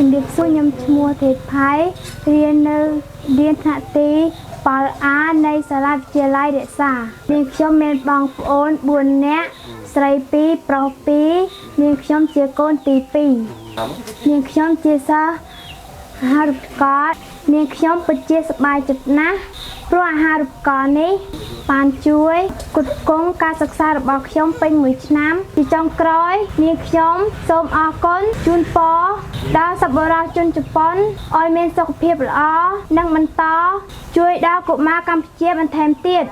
ជំរាបសួរខ្ញុំឈ្មោះទេពផៃរៀននៅរៀនថ្នាក់ទីប៉លអានៃសាលាវិទ្យាល័យរក្សានាងខ្ញុំមានបងប្អូន4នាក់ស្រី2ប្រុស2នាងខ្ញុំជាកូនទី2នាងខ្ញុំជាសិស្សអាហារូបករណ៍នាងខ្ញុំពិតជាសប្បាយចិត្តណាស់ព្រោះអាហារូបករណ៍នេះបានជួយផ្គត់ផ្គង់ការសិក្សារបស់ខ្ញុំពេញមួយឆ្នាំជាចុងក្រោយនាងខ្ញុំសូមអរគុណជូនពរដល់សប្បុរសជនជប៉ុនឲ្យមានសុខភាពល្អនិងបន្តជួយដល់កុមារកម្ពុជាបន្ថែមទៀត